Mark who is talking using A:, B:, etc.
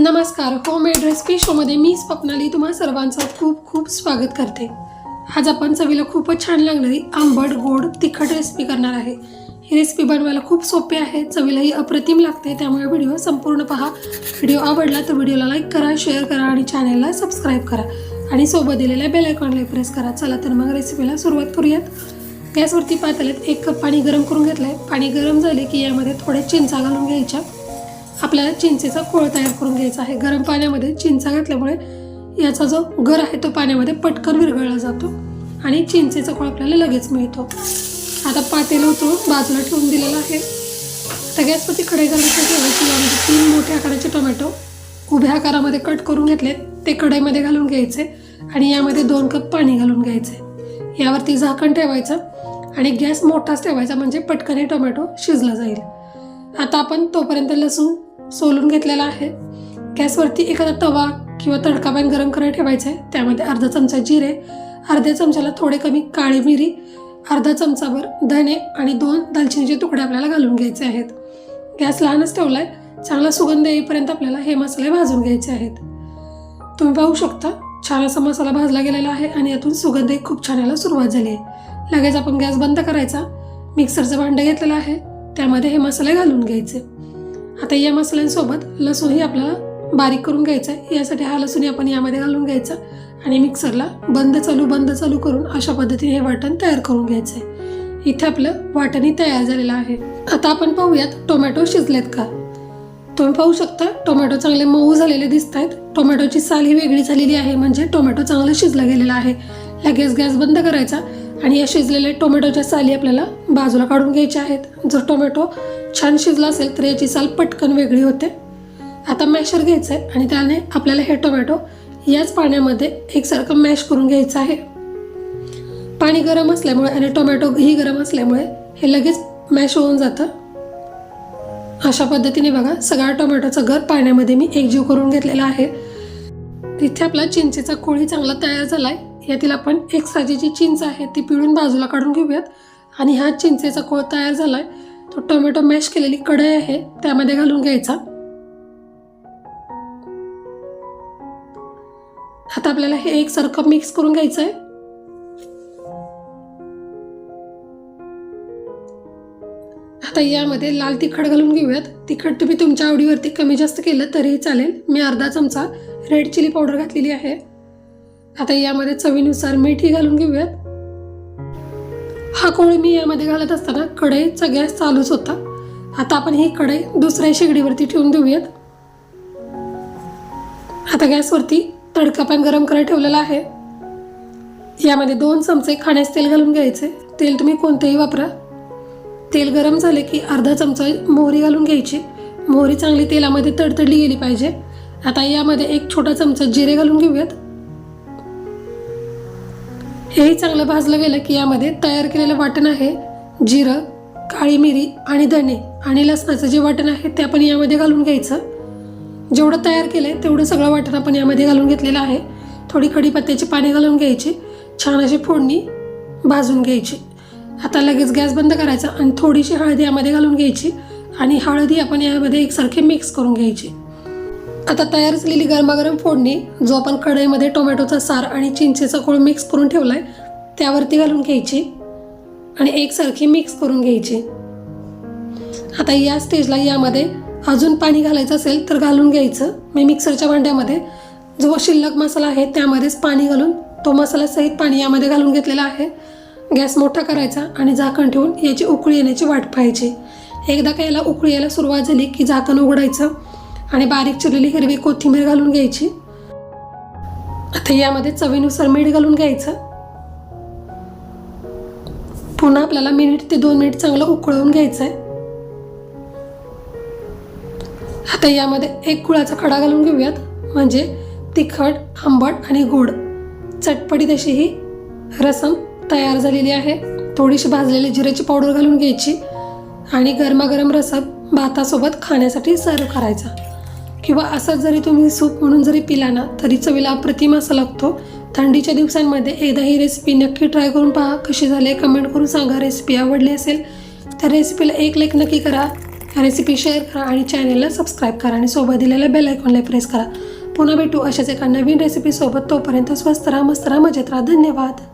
A: नमस्कार, homemade recipe शोमध्ये मी स्वप्नाली तुम्हा सर्वांचं खूप खूप स्वागत करते। आज आपण चवीला खूपच छान लागणारी आंबट गोड तिखट रेसिपी करणार आहे। ही रेसिपी बनवायला खूप सोपी आहे, चवीलाही अप्रतिम लागते, त्यामुळे व्हिडिओ संपूर्ण पहा। व्हिडिओ आवडला तर व्हिडिओला लाईक करा, शेअर करा आणि चॅनलला सबस्क्राइब करा आणि सोबत दिलेल्या बेल आयकॉनला प्रेस करा। चला तर मग रेसिपीला सुरुवात करूयात। गॅसवरती पातेल्यात 1 कप पाणी गरम करून घेतलंय। पाणी गरम झाले की यामध्ये थोडे चिंचा घालून घ्यायच्या। आपल्याला चिंचेचा कोळ तयार करून घ्यायचा आहे। गरम पाण्यामध्ये चिंचा घातल्यामुळे याचा जो गर आहे तो पाण्यामध्ये पटकन विरघळला जातो आणि चिंचेचा कोळ आपल्याला लगेच मिळतो। आता पातेलं उतरून बाजूला ठेवून दिलेलं आहे। आता गॅसवरती कढई गरम ठेवायची। यामध्ये 3 मोठे आकाराचे टोमॅटो उभ्या आकारामध्ये कट करून घेतले, ते कढईमध्ये घालून घ्यायचे आणि यामध्ये 2 कप पाणी घालून घ्यायचे। यावरती झाकण ठेवायचं आणि गॅस मोठाच ठेवायचा, म्हणजे पटकन हे टोमॅटो शिजला जाईल। आता आपण तोपर्यंत लसूण सोलून घेतलेला आहे। गॅसवरती एखादा तवा किंवा तडका पॅन गरम करायला ठेवायचा आहे। त्यामध्ये अर्धा चमचा जिरे, अर्ध्या चमच्याला थोडे कमी काळी मिरी, अर्धा चमचाभर धने आणि 2 दालचिनीचे तुकडे आपल्याला घालून घ्यायचे आहेत। गॅस लहानच ठेवलाय। चांगला सुगंध येईपर्यंत आपल्याला हे मसाले भाजून घ्यायचे आहेत। तुम्ही पाहू शकता छान असा मसाला भाजला गेलेला आहे आणि यातून सुगंध खूप छान यायला सुरुवात झाली आहे। लगेच आपण गॅस बंद करायचा। मिक्सरचं भांडं घेतलेलं आहे, त्यामध्ये हे मसाले घालून घ्यायचे। आता या मसाल्यांसोबत लसूणही आपल्याला बारीक करून घ्यायचा आहे। यासाठी हा लसूण आपण यामध्ये घालून घ्यायचा आणि मिक्सरला बंद चालू करून अशा पद्धतीने हे वाटण तयार करून घ्यायचं आहे। इथे आपलं वाटणही तयार झालेलं आहे। आता आपण पाहूयात टोमॅटो शिजलेत का। तुम्ही पाहू शकता टोमॅटो चांगले मऊ झालेले दिसत आहेत। टोमॅटोची साल ही वेगळी झालेली आहे, म्हणजे टोमॅटो चांगलं शिजला गेलेला आहे। लगेच गॅस बंद करायचा आणि या शिजलेल्या टोमॅटोच्या साली आपल्याला बाजूला काढून घ्यायच्या आहेत। जर टोमॅटो छान शिजला असेल तर याची साल पटकन वेगळी होते। आता मॅशर घ्यायचं आहे आणि त्याने आपल्याला हे टोमॅटो याच पाण्यामध्ये एकसारखं मॅश करून घ्यायचं आहे। पाणी गरम असल्यामुळे आणि टोमॅटो ही गरम असल्यामुळे हे लगेच मॅश होऊन जातं। अशा पद्धतीने बघा सगळा टोमॅटोचा गर पाण्यामध्ये मी एकजीव करून घेतलेला आहे। तिथे आपला चिंचेचा कोळी चांगला तयार झालाय। यातील आपण एक साजेची चिंच आहे ती पिळून बाजूला काढून घेऊयात आणि हा चिंचेचा कोळ तयार झालाय तो टोमॅटो मॅश केलेली कढई आहे त्यामध्ये घालून घ्यायचा। आता आपल्याला हे एकसारखं मिक्स करून घ्यायचं आहे। आता यामध्ये लाल तिखट घालून घेऊयात। तिखट तुम्ही तुमच्या आवडीवरती कमी जास्त केलं तरीही चालेल। मी अर्धा चमचा रेड चिली पावडर घातलेली आहे। आता यामध्ये चवीनुसार मीठही घालून घेऊयात। हा कोळ मी यामध्ये घालत असताना कढईचा गॅस चालूच होता। आता आपण ही कढई दुसऱ्या शेगडीवरती ठेवून देऊयात। आता गॅसवरती तडका पॅन गरम करायला ठेवलेला आहे। यामध्ये 2 चमचे खाण्याचे तेल घालून घ्यायचे। तेल तुम्ही कोणतेही वापरा। तेल गरम झाले की अर्धा चमचा मोहरी घालून घ्यायची। मोहरी चांगली तेलामध्ये तडतडली गेली पाहिजे। आता यामध्ये 1 छोटा चमचा जिरे घालून घेऊयात। हेही चांगलं भाजलं गेलं की यामध्ये तयार केलेलं वाटण आहे, जिरं, काळी मिरी आणि धने आणि लसणाचं जे वाटण आहे ते आपण यामध्ये घालून घ्यायचं। जेवढं तयार केलंय तेवढं सगळं वाटण आपण यामध्ये घालून घेतलेलं आहे। थोडी कढीपत्त्याची पाने घालून घ्यायची, छान अशी फोडणी भाजून घ्यायची। आता लगेच गॅस बंद करायचा आणि थोडीशी हळदी यामध्ये घालून घ्यायची आणि हळदी आपण यामध्ये एकसारखी मिक्स करून घ्यायची। आता तयार झालेली गरमागरम फोडणी जो आपण कढईमध्ये टोमॅटोचा सार आणि चिंचेचा कोळ मिक्स करून ठेवलाय त्यावरती घालून घ्यायची आणि एकसारखी मिक्स करून घ्यायची। आता या स्टेजला यामध्ये अजून पाणी घालायचं असेल तर घालून घ्यायचं। मी मिक्सरच्या भांड्यामध्ये जो शिल्लक मसाला आहे त्यामध्येच पाणी घालून तो मसाला सहित पाणी यामध्ये घालून घेतलेला आहे। गॅस मोठा करायचा आणि झाकण ठेवून याची उकळी येण्याची वाट पाहायची। एकदा का याला उकळी यायला सुरुवात झाली की झाकण उघडायचं आणि बारीक चिरलेली हिरवी कोथिंबीर घालून घ्यायची। आता यामध्ये चवीनुसार मीठ घालून घ्यायचं। पुन्हा आपल्याला 1 ते 2 मिनिट चांगलं उकळवून घ्यायचं आहे। आता यामध्ये 1 गुळाचा खडा घालून घेऊयात, म्हणजे तिखट, आंबट आणि गोड चटपटीत अशी ही रसम तयार झालेली आहे। थोडीशी भाजलेली जिऱ्याची पावडर घालून घ्यायची आणि गरमागरम रसम भातासोबत खाण्यासाठी सर्व करायचा किंवा असंच जरी तुम्ही सूप म्हणून जरी पिला ना तरी चवीला अप्रतिम असा लागतो। थंडीच्या दिवसांमध्ये एकदा ही रेसिपी नक्की ट्राय करून पहा। कशी झाली कमेंट करून सांगा। रेसिपी आवडली असेल तर रेसिपीला 1 लाईक नक्की करा रेसिपी शेअर करा आणि चॅनेलला सबस्क्राईब करा आणि सोबत दिलेल्या बेल आयकॉनला प्रेस करा. पुन्हा भेटू अशाच एका नवीन रेसिपीसोबत. तोपर्यंत स्वस्त राहा, मस्त राहा, मजेत राहा. धन्यवाद.